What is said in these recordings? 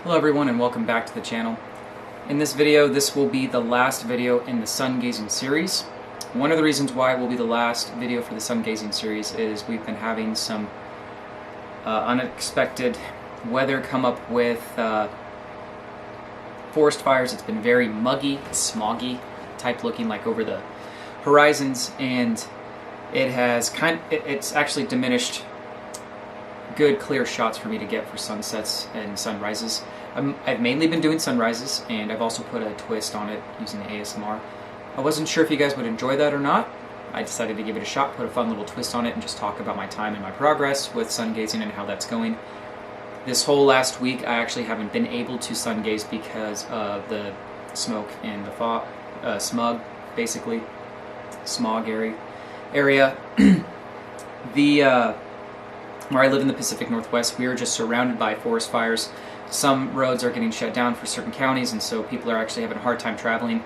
Hello everyone and welcome back to the channel. In this video, this will be the last video in the sun gazing series. One of the reasons why it will be the last video for the sun gazing series is we've been having some unexpected weather come up with forest fires. It's been very muggy, smoggy type looking like over the horizons, and it has it's actually diminished good clear shots for me to get for sunsets and sunrises. I've mainly been doing sunrises, and I've also put a twist on it using the ASMR. I wasn't sure if you guys would enjoy that or not. I decided to give it a shot, put a fun little twist on it, and just talk about my time and my progress with sun gazing and how that's going. This whole last week I actually haven't been able to sun gaze because of the smoke and the fog, smog, basically, smog area. Where I live in the Pacific Northwest, we are just surrounded by forest fires. Some roads are getting shut down for certain counties, and so people are actually having a hard time traveling.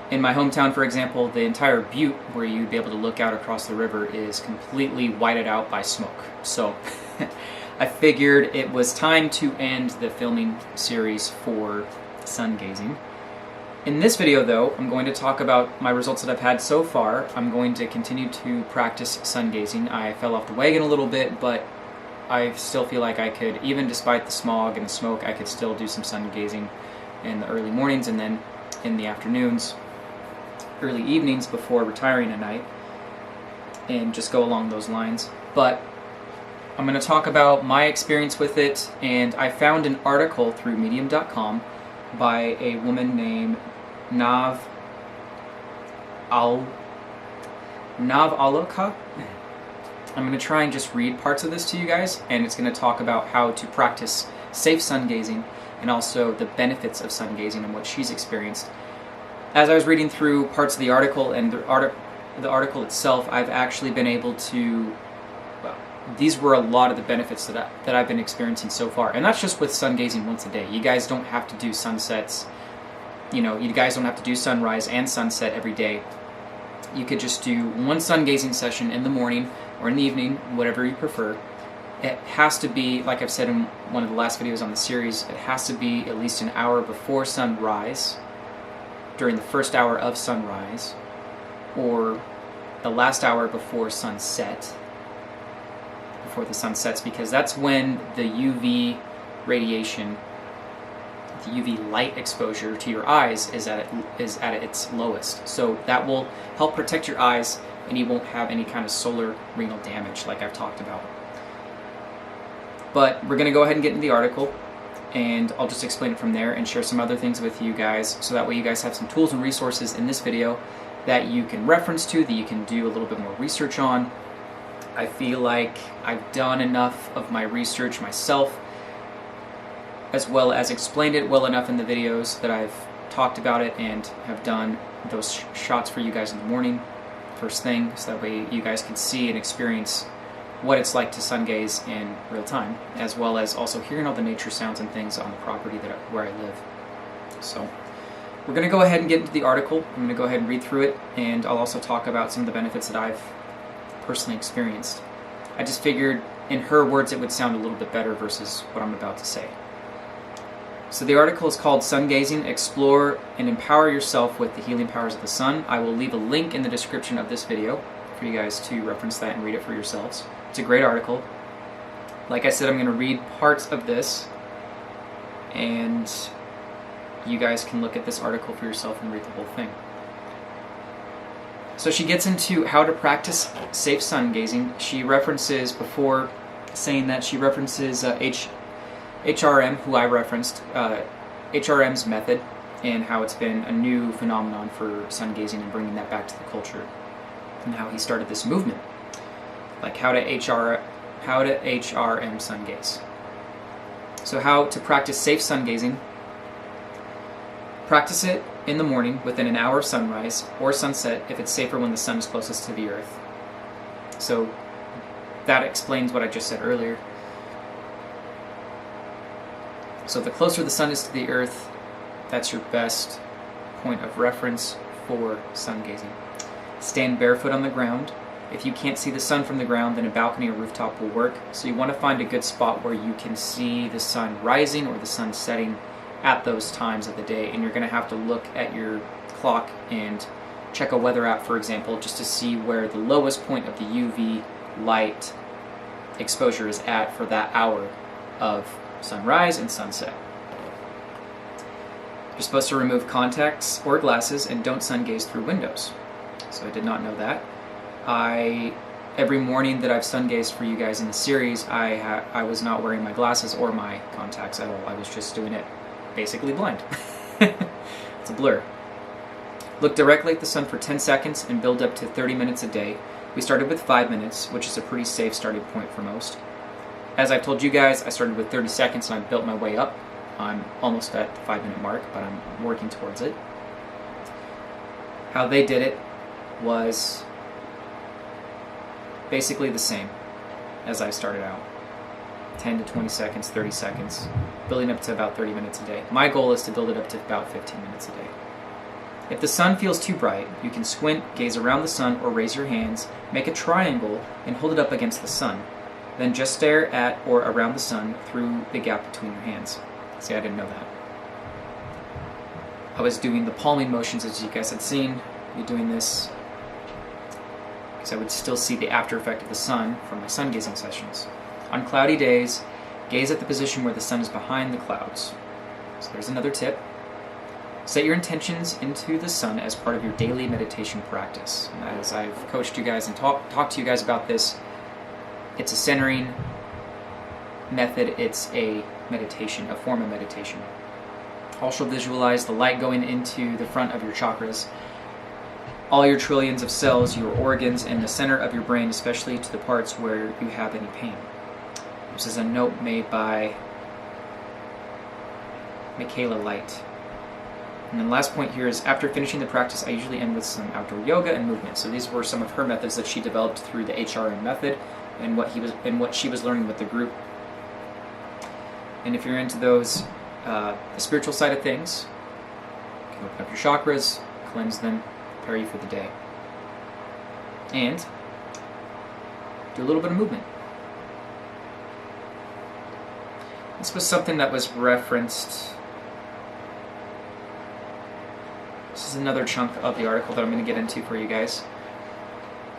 In my hometown, for example, the entire butte where you'd be able to look out across the river is completely whited out by smoke. So I figured it was time to end the filming series for sun gazing. In this video, though, I'm going to talk about my results that I've had so far. I'm going to continue to practice sun gazing. I fell off the wagon a little bit, but I still feel like I could, even despite the smog and the smoke, I could still do some sun gazing in the early mornings and then in the afternoons, early evenings before retiring at night, and just go along those lines. But I'm going to talk about my experience with it, and I found an article through medium.com by a woman named Nav Aloka. I'm going to try and just read parts of this to you guys, and it's going to talk about how to practice safe sun gazing and also the benefits of sun gazing and what she's experienced. As I was reading through parts of the article and the article itself, I've actually been able to, well, these were a lot of the benefits that I've been experiencing so far. And that's just with sun gazing once a day. You guys don't have to do sunsets, you guys don't have to do sunrise and sunset every day. You could just do one sun gazing session in the morning or in the evening, whatever you prefer. It has to be, like I've said in one of the last videos on the series, it has to be at least an hour before sunrise, during the first hour of sunrise, or the last hour before sunset, before the sun sets, because that's when the UV radiation, the UV light exposure to your eyes is at its lowest. So that will help protect your eyes, and you won't have any kind of solar renal damage like I've talked about. But we're going to go ahead and get into the article, and I'll just explain it from there and share some other things with you guys, so that way you guys have some tools and resources in this video that you can reference to, that you can do a little bit more research on. I feel like I've done enough of my research myself, as well as explained it well enough in the videos that I've talked about it, and have done those shots for you guys in the morning, first thing, so that way you guys can see and experience what it's like to sun gaze in real time, as well as also hearing all the nature sounds and things on the property where I live. So we're going to go ahead and get into the article. I'm going to go ahead and read through it, and I'll also talk about some of the benefits that I've personally experienced. I just figured in her words it would sound a little bit better versus what I'm about to say. So the article is called Sun Gazing, Explore and Empower Yourself with the Healing Powers of the Sun. I will leave a link in the description of this video for you guys to reference that and read it for yourselves. It's a great article. Like I said, I'm going to read parts of this, and you guys can look at this article for yourself and read the whole thing. So she gets into how to practice safe sun gazing. She references, before saying that, she references HRM, who I referenced, HRM's method, and how it's been a new phenomenon for sun gazing and bringing that back to the culture, and how he started this movement, like how to HRM sun gaze. So how to practice safe sun gazing. Practice it in the morning within an hour of sunrise or sunset if it's safer when the sun is closest to the earth. So that explains what I just said earlier. So the closer the sun is to the earth, that's your best point of reference for sun gazing. Stand barefoot on the ground If you can't see the sun from the ground, then a balcony or rooftop will work. So you want to find a good spot where you can see the sun rising or the sun setting at those times of the day. And you're going to have to look at your clock and check a weather app, for example, just to see where the lowest point of the UV light exposure is at for that hour of sunrise and sunset. You're supposed to remove contacts or glasses and don't sun gaze through windows. So I did not know that. Every morning that I've sun gazed for you guys in the series, I was not wearing my glasses or my contacts at all. I was just doing it basically blind. It's a blur. Look directly at the sun for 10 seconds and build up to 30 minutes a day. We started with 5 minutes, which is a pretty safe starting point for most. As I've told you guys, I started with 30 seconds and I built my way up. I'm almost at the 5-minute mark, but I'm working towards it. How they did it was basically the same as I started out. 10 to 20 seconds, 30 seconds, building up to about 30 minutes a day. My goal is to build it up to about 15 minutes a day. If the sun feels too bright, you can squint, gaze around the sun, or raise your hands, make a triangle, and hold it up against the sun. Then just stare at or around the sun through the gap between your hands. See, I didn't know that. I was doing the palming motions as you guys had seen me doing this, because I would still see the after effect of the sun from my sun gazing sessions. On cloudy days, gaze at the position where the sun is behind the clouds. So there's another tip. Set your intentions into the sun as part of your daily meditation practice. And as I've coached you guys and talked to you guys about this, it's a centering method. It's a meditation, a form of meditation. Also visualize the light going into the front of your chakras, all your trillions of cells, your organs, and the center of your brain, especially to the parts where you have any pain. This is a note made by Michaela Light. And then the last point here is, after finishing the practice, I usually end with some outdoor yoga and movement. So these were some of her methods that she developed through the HRM method and what she was learning with the group. And if you're into those, the spiritual side of things, you can open up your chakras, cleanse them, prepare you for the day, and do a little bit of movement. This was something that was referenced. This is another chunk of the article that I'm going to get into for you guys.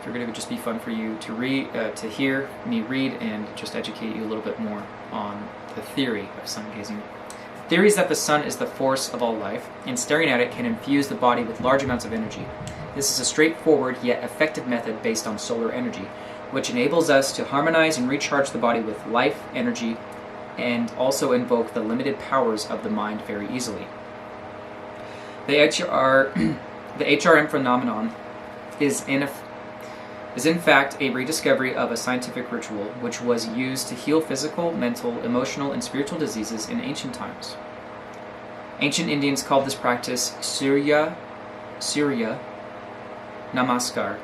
Figured it would just be fun for you to read, to hear me read, and just educate you a little bit more on the theory of sun gazing. The theory is that the sun is the force of all life, and staring at it can infuse the body with large amounts of energy. This is a straightforward yet effective method based on solar energy, which enables us to harmonize and recharge the body with life energy, and also invoke the limited powers of the mind very easily. The HRM phenomenon is in fact a rediscovery of a scientific ritual which was used to heal physical, mental, emotional, and spiritual diseases in ancient times. Ancient Indians called this practice Surya Namaskar.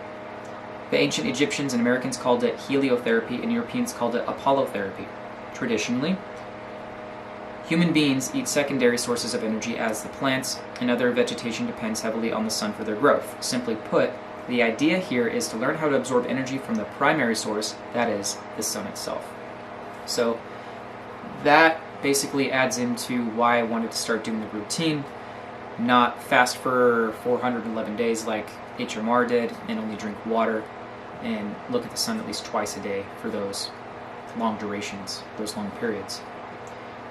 The ancient Egyptians and Americans called it heliotherapy, and Europeans called it Apollo therapy. Traditionally, human beings eat secondary sources of energy, as the plants and other vegetation depends heavily on the sun for their growth. Simply put, the idea here is to learn how to absorb energy from the primary source, that is, the sun itself. So that basically adds into why I wanted to start doing the routine, not fast for 411 days like HMR did, and only drink water, and look at the sun at least twice a day for those long durations, those long periods.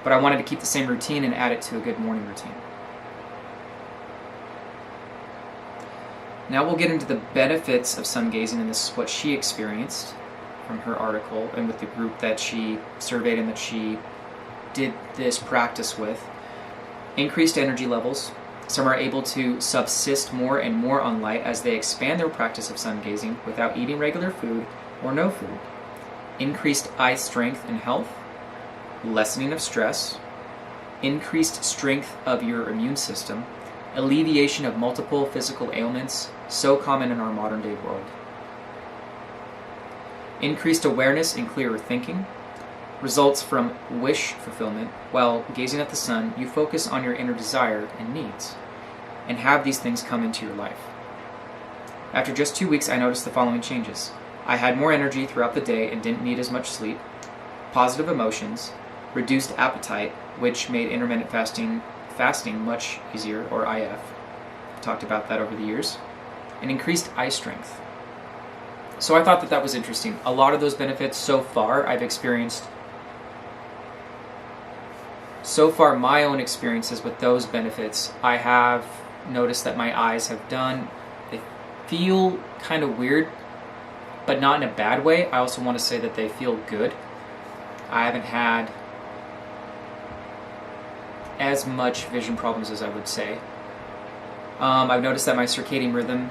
But I wanted to keep the same routine and add it to a good morning routine. Now we'll get into the benefits of sun gazing, and this is what she experienced from her article and with the group that she surveyed and that she did this practice with. Increased energy levels. Some are able to subsist more and more on light as they expand their practice of sun gazing without eating regular food or no food. Increased eye strength and health. Lessening of stress. Increased strength of your immune system. Alleviation of multiple physical ailments, so common in our modern day world. Increased awareness and clearer thinking. Results from wish fulfillment. While gazing at the sun, you focus on your inner desire and needs, and have these things come into your life. After just 2 weeks, I noticed the following changes. I had more energy throughout the day and didn't need as much sleep, positive emotions, reduced appetite, which made intermittent fasting much easier, or IF. I've talked about that over the years, and increased eye strength. So I thought that that was interesting. A lot of those benefits so far I've experienced. So far, my own experiences with those benefits, I have noticed that my eyes have done, they feel kind of weird, but not in a bad way. I also want to say that they feel good. I haven't had as much vision problems as I would say. I've noticed that my circadian rhythm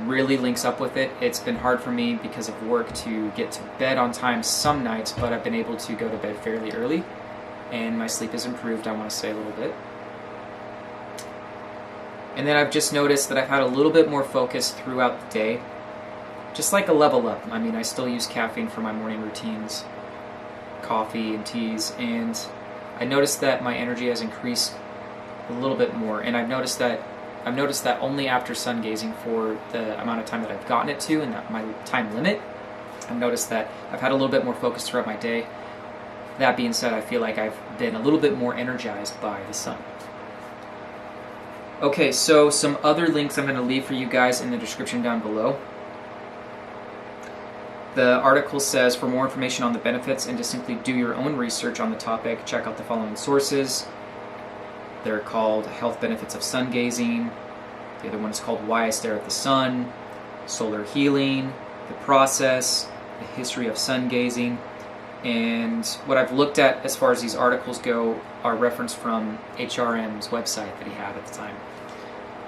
really links up with it. It's been hard for me because of work to get to bed on time some nights, but I've been able to go to bed fairly early, and my sleep has improved, I want to say, a little bit. And then I've just noticed that I've had a little bit more focus throughout the day, just like a level up. I mean, I still use caffeine for my morning routines, coffee and teas, and I noticed that my energy has increased a little bit more, and I've noticed that only after Sungazing for the amount of time that I've gotten it to and that my time limit, I've noticed that I've had a little bit more focus throughout my day. That being said, I feel like I've been a little bit more energized by the sun. Okay, so some other links I'm going to leave for you guys in the description down below. The article says, for more information on the benefits and to simply do your own research on the topic, check out the following sources. They're called Health Benefits of Sungazing. The other one is called Why I Stare at the Sun, Solar Healing, The Process, The History of Sungazing. And what I've looked at as far as these articles go are referenced from HRM's website that he had at the time.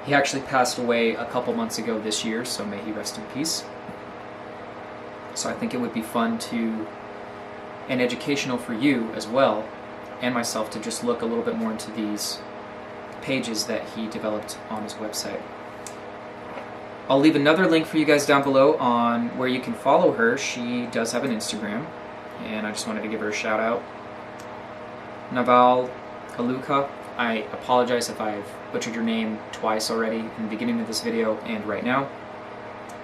He actually passed away a couple months ago this year, so may he rest in peace. So I think it would be fun and educational for you as well, and myself, to just look a little bit more into these pages that he developed on his website. I'll leave another link for you guys down below on where you can follow her. She does have an Instagram, and I just wanted to give her a shout out. Naval Aluka. I apologize if I've butchered your name twice already in the beginning of this video and right now,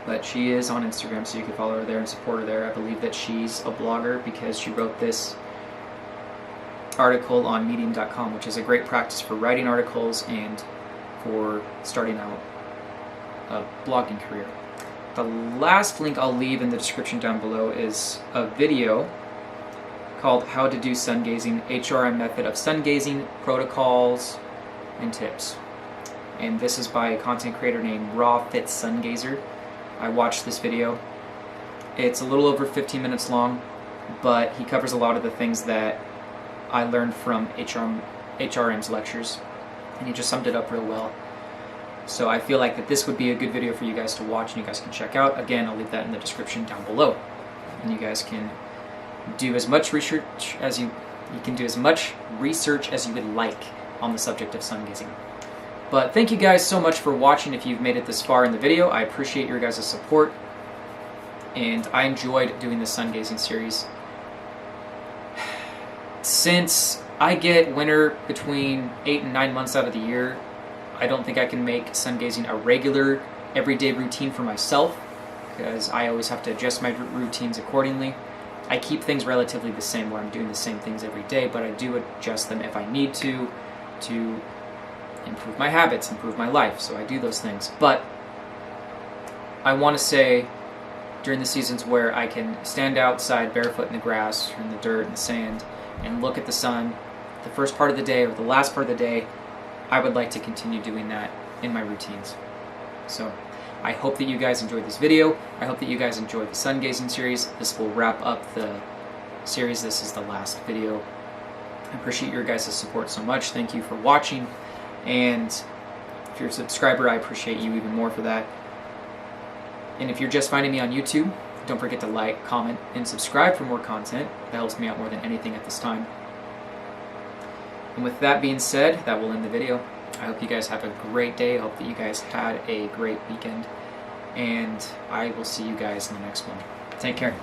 but she is on Instagram, so you can follow her there and support her there. I believe that she's a blogger because she wrote this article on medium.com, which is a great practice for writing articles and for starting out a blogging career. The last link I'll leave in the description down below is a video called How to Do Sungazing, HRM Method of Sungazing, Protocols and Tips. And this is by a content creator named RawFitSungazer. I watched this video. It's a little over 15 minutes long, but he covers a lot of the things that I learned from HRM's lectures, and he just summed it up real well. So I feel like that this would be a good video for you guys to watch and you guys can check out. Again, I'll leave that in the description down below. And you guys can do as much research as you can do as much research as you would like on the subject of sungazing. But thank you guys so much for watching. If you've made it this far in the video, I appreciate your guys' support, and I enjoyed doing this sungazing series. Since I get winter between 8 and 9 months out of the year, I don't think I can make sungazing a regular, everyday routine for myself, because I always have to adjust my routines accordingly. I keep things relatively the same, where I'm doing the same things every day, but I do adjust them if I need to improve my habits, improve my life, so I do those things. But I want to say, during the seasons where I can stand outside barefoot in the grass, or in the dirt and the sand, and look at the sun, the first part of the day or the last part of the day, I would like to continue doing that in my routines. So I hope that you guys enjoyed this video. I hope that you guys enjoyed the sungazing series. This will wrap up the series. This is the last video. I appreciate your guys' support so much. Thank you for watching. And if you're a subscriber, I appreciate you even more for that. And if you're just finding me on YouTube, don't forget to like, comment, and subscribe for more content. That helps me out more than anything at this time. And with that being said, that will end the video. I hope you guys have a great day. I hope that you guys had a great weekend. And I will see you guys in the next one. Take care.